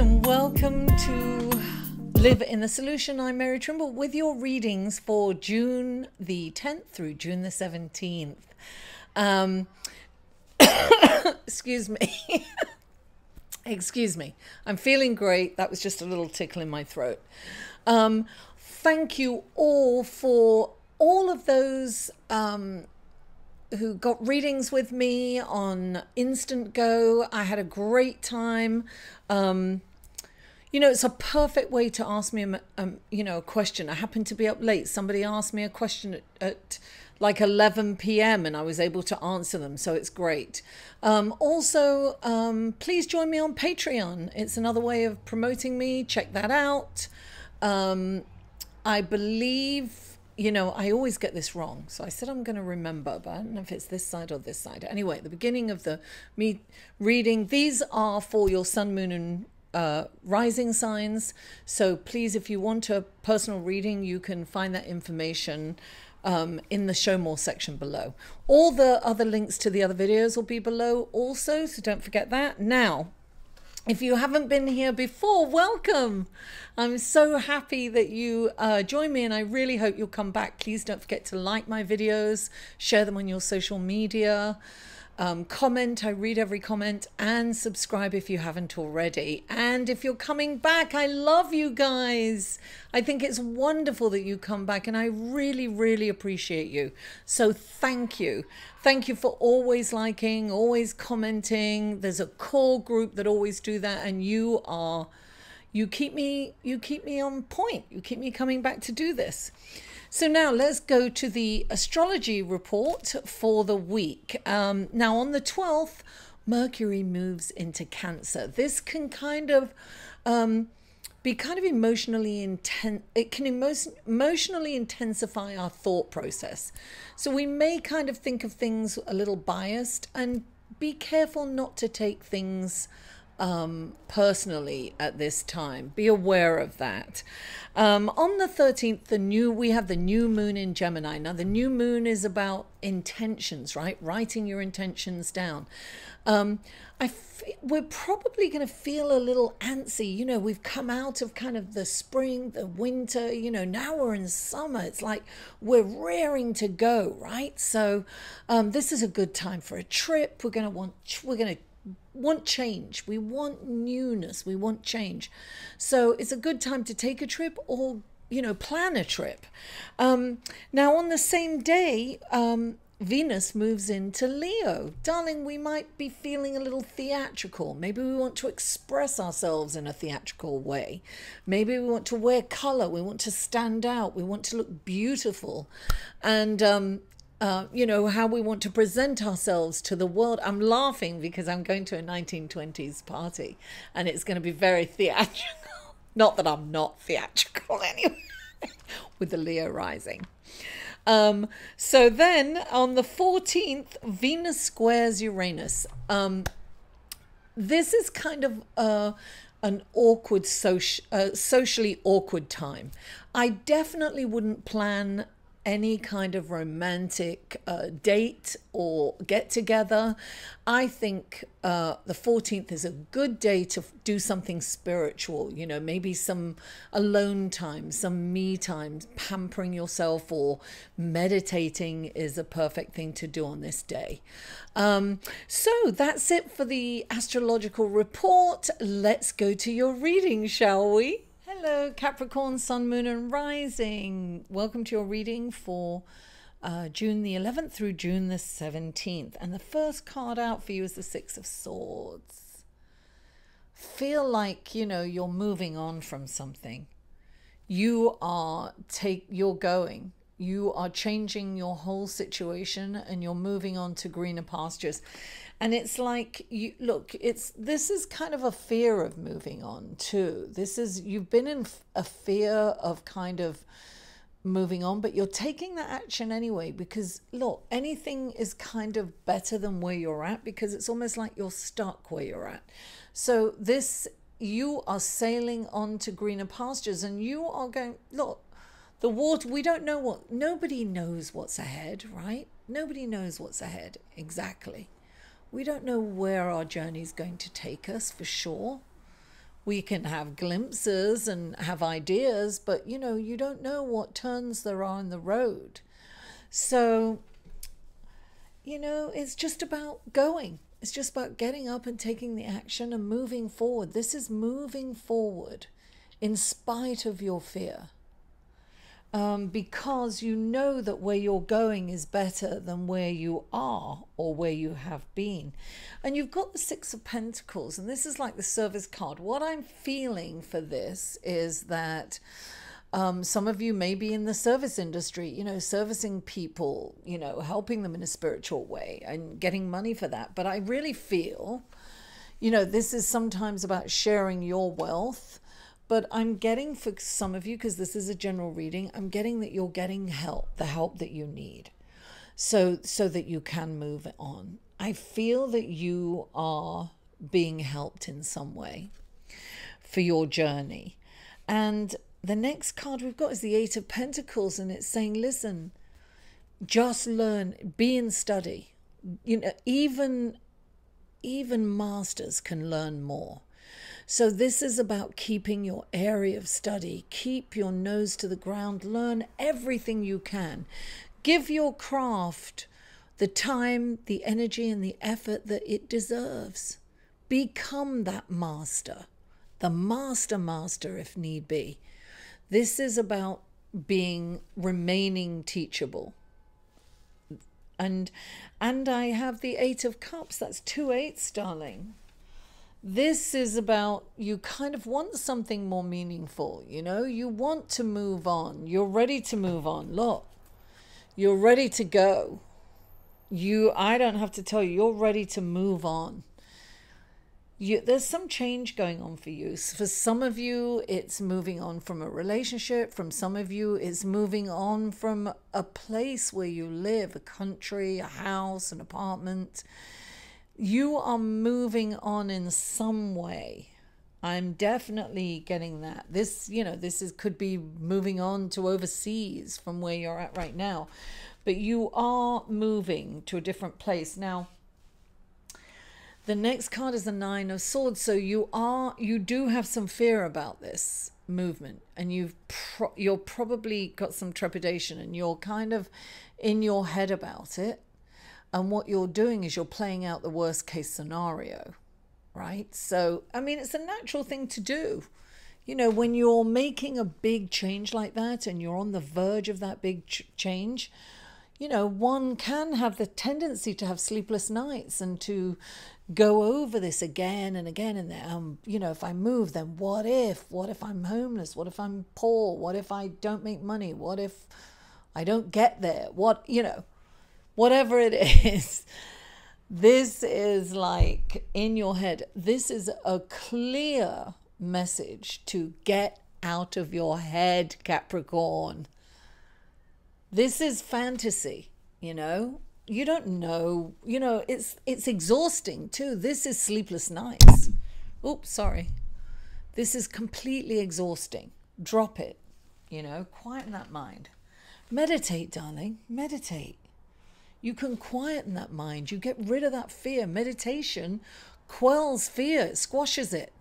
and welcome to Live in the Solution. I'm Mary Trimble with your readings for June the 10th through June the 17th. Excuse me. Excuse me. I'm feeling great. That was just a little tickle in my throat. Thank you all for all of those who got readings with me on Instant Go. I had a great time. You know, it's a perfect way to ask me, a question. I happened to be up late. Somebody asked me a question at like 11 p.m. and I was able to answer them. So it's great. Also, please join me on Patreon. It's another way of promoting me. Check that out. I believe, I always get this wrong. So I said I'm going to remember, but I don't know if it's this side or this side. Anyway, at the beginning of me reading, these are for your sun, moon, and rising signs. So please, if you want a personal reading, you can find that information in the show more section below. All the other links to the other videos will be below also, so don't forget that. Now, if you haven't been here before, welcome. I'm so happy that you join me, and I really hope you'll come back. Please don't forget to like my videos, share them on your social media, comment, I read every comment, and subscribe if you haven't already. And if you're coming back, I love you guys. I think it's wonderful that you come back, and I really, really appreciate you. So thank you. Thank you for always liking, always commenting. There's a core group that always do that, and you keep me on point. You keep me coming back to do this. So now let's go to the astrology report for the week. Now on the 12th, Mercury moves into Cancer. This can kind of be kind of emotionally intense. It can emotionally intensify our thought process. So we may kind of think of things a little biased, and be careful not to take things personally at this time. Be aware of that. On the 13th, we have the new moon in Gemini. Now the new moon is about intentions, right? Writing your intentions down. We're probably going to feel a little antsy. We've come out of kind of the spring, the winter, now we're in summer. It's like we're raring to go, right? So this is a good time for a trip. We're going to want change. We want newness. We want change. So it's a good time to take a trip or, plan a trip. Now on the same day, Venus moves into Leo. Darling, we might be feeling a little theatrical. Maybe we want to express ourselves in a theatrical way. Maybe we want to wear color. We want to stand out. We want to look beautiful. And, how we want to present ourselves to the world. I'm laughing because I'm going to a 1920s party and it's going to be very theatrical. Not that I'm not theatrical anyway, with the Leo rising. So then on the 14th, Venus squares Uranus. This is kind of an awkward, socially awkward time. I definitely wouldn't plan any kind of romantic date or get together. I think the 14th is a good day to do something spiritual, maybe some alone time, some me time, pampering yourself or meditating is a perfect thing to do on this day. So that's it for the astrological report. Let's go to your reading, shall we? Hello, Capricorn, Sun, Moon, and Rising. Welcome to your reading for June the 11th through June the 17th. And the first card out for you is the Six of Swords. Feel like, you're moving on from something. You're going. You are changing your whole situation and you're moving on to greener pastures. And it's like, this is kind of a fear of moving on too. You've been in a fear of kind of moving on, but you're taking that action anyway, because look, anything is kind of better than where you're at, because it's almost like you're stuck where you're at. So you are sailing on to greener pastures, and you are going, look, the water, nobody knows what's ahead, right? Nobody knows what's ahead exactly. We don't know where our journey is going to take us for sure. We can have glimpses and have ideas, but you know, you don't know what turns there are in the road. So, you know, it's just about going. It's just about getting up and taking the action and moving forward. This is moving forward in spite of your fear. Because you know that where you're going is better than where you are or where you have been. And you've got the Six of Pentacles, and this is like the service card. What I'm feeling for this is that some of you may be in the service industry, you know, servicing people, you know, helping them in a spiritual way and getting money for that. But I really feel, you know, this is sometimes about sharing your wealth. But I'm getting, for some of you, because this is a general reading, I'm getting that you're getting help, the help that you need, so that you can move on. I feel that you are being helped in some way for your journey. And the next card we've got is the Eight of Pentacles, and it's saying, listen, just learn, be in study. You know, even masters can learn more. So this is about keeping your area of study. Keep your nose to the ground. Learn everything you can. Give your craft the time, the energy, and the effort that it deserves. Become that master. The master if need be. This is about remaining teachable. And I have the Eight of Cups. That's 2 eights, darling. This is about, you kind of want something more meaningful, you know, you want to move on. You're ready to move on. Look, you're ready to go. I don't have to tell you, you're ready to move on. There's some change going on for you. For some of you, it's moving on from a relationship. From some of you, it's moving on from a place where you live, a country, a house, an apartment. You are moving on in some way. I'm definitely getting that. This, you know, could be moving on to overseas from where you're at right now. But you are moving to a different place. Now, the next card is the Nine of Swords. So you do have some fear about this movement, and you're probably got some trepidation, and you're kind of in your head about it. And what you're doing is you're playing out the worst case scenario, right? So, I mean, it's a natural thing to do. You know, when you're making a big change like that and you're on the verge of that big change, you know, one can have the tendency to have sleepless nights and to go over this again and again. And you know, if I move, then what if I'm homeless? What if I'm poor? What if I don't make money? What if I don't get there? You know, whatever it is, this is like in your head. This is a clear message to get out of your head, Capricorn. This is fantasy, you know. You don't know, you know, it's exhausting too. This is sleepless nights. Oops, sorry. This is completely exhausting. Drop it, you know, quieten that mind. Meditate, darling, meditate. You can quieten that mind. You get rid of that fear. Meditation quells fear, it squashes it.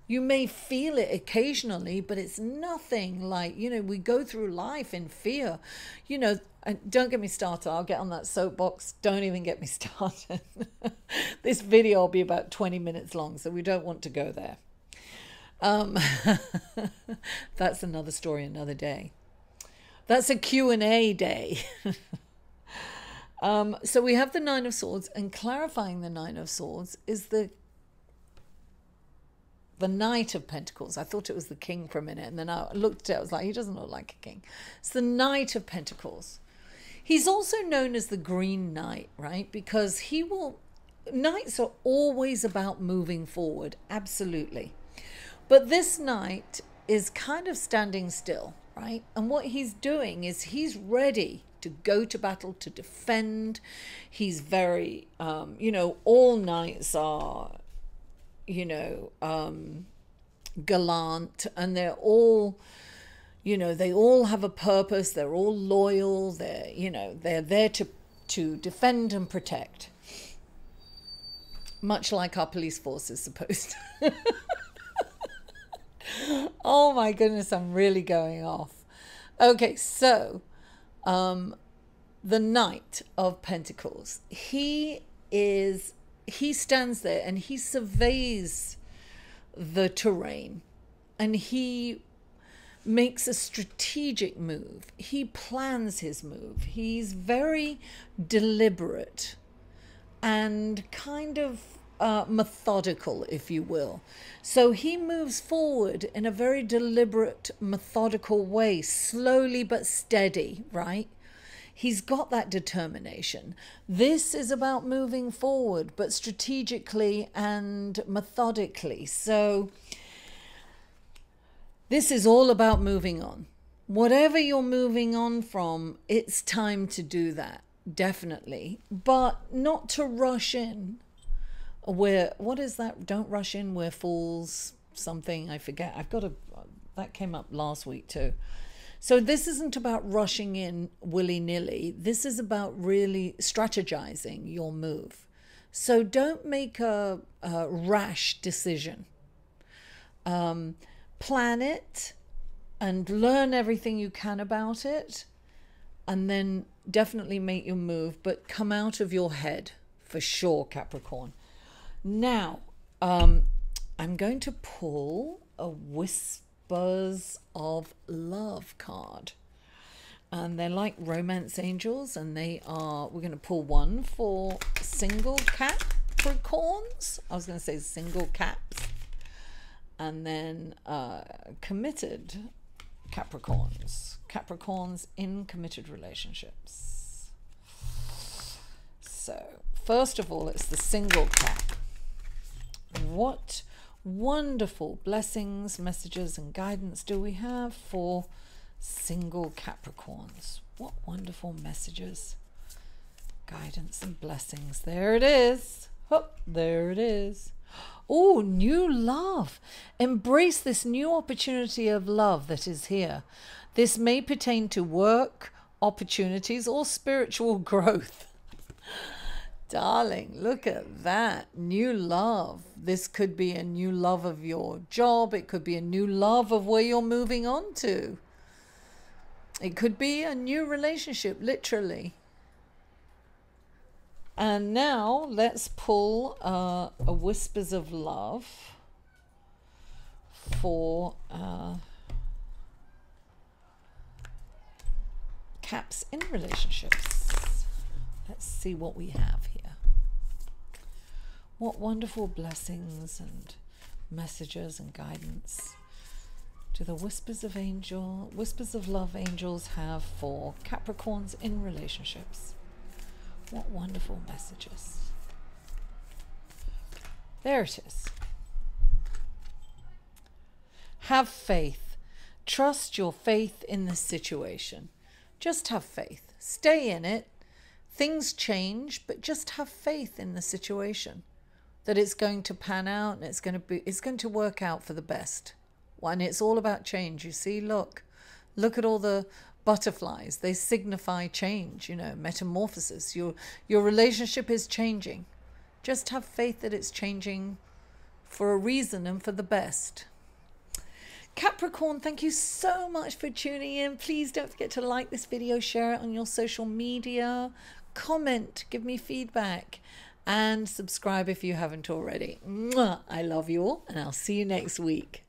You may feel it occasionally, but it's nothing like, you know, we go through life in fear. You know, and don't get me started. I'll get on that soapbox. Don't even get me started. This video will be about 20 minutes long, so we don't want to go there. That's another story, another day. That's a Q&A day. So we have the Nine of Swords, and clarifying the Nine of Swords is the Knight of Pentacles. I thought it was the King for a minute, and then I looked at it, I was like, he doesn't look like a king. It's the Knight of Pentacles. He's also known as the Green Knight, right? Because knights are always about moving forward, absolutely. But this knight is kind of standing still, right? And what he's doing is he's ready to go to battle, to defend. He's very, you know, all knights are, you know, gallant, and they're all, you know, they all have a purpose. They're all loyal. They're, you know, they're there to defend and protect. Much like our police force is supposed to. Oh my goodness, I'm really going off. Okay, so the Knight of Pentacles, he stands there and he surveys the terrain, and he makes a strategic move. He plans his move. He's very deliberate and kind of methodical, if you will. So he moves forward in a very deliberate, methodical way, slowly but steady, right? He's got that determination. This is about moving forward, but strategically and methodically. So this is all about moving on. Whatever you're moving on from, it's time to do that, definitely. But not to rush in. What is that? Don't rush in where fools something. I forget. That came up last week too. So this isn't about rushing in willy-nilly. This is about really strategizing your move. So don't make a rash decision. Plan it and learn everything you can about it, and then definitely make your move, but come out of your head for sure, Capricorn. Now, I'm going to pull a Whispers of Love card. And they're like romance angels, and we're going to pull one for single Capricorns. I was going to say single caps. And then committed Capricorns in committed relationships. So first of all, it's the single cap. What wonderful blessings, messages and guidance do we have for single Capricorns? What wonderful messages, guidance and blessings. There it is. Oh, there it is. Oh, new love. Embrace this new opportunity of love that is here. This may pertain to work, opportunities, or spiritual growth. Darling, look at that. New love. This could be a new love of your job. It could be a new love of where you're moving on to. It could be a new relationship, literally. And now let's pull a Whispers of Love for caps in relationships. Let's see what we have here. What wonderful blessings and messages and guidance do the Whispers of Love angels have for Capricorns in relationships? What wonderful messages. There it is. Have faith. Trust your faith in this situation. Just have faith. Stay in it. Things change, but just have faith in the situation that it's going to pan out and it's going to work out for the best. And it's all about change. You see, look at all the butterflies. They signify change, metamorphosis. Your relationship is changing. Just have faith that it's changing for a reason and for the best. Capricorn, thank you so much for tuning in. Please don't forget to like this video, share it on your social media, comment, give me feedback, and subscribe if you haven't already. Mwah! I love you all, and I'll see you next week.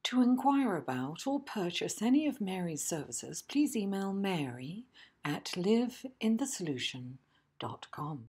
To inquire about or purchase any of Mary's services, please email Mary at liveinthesolution.com.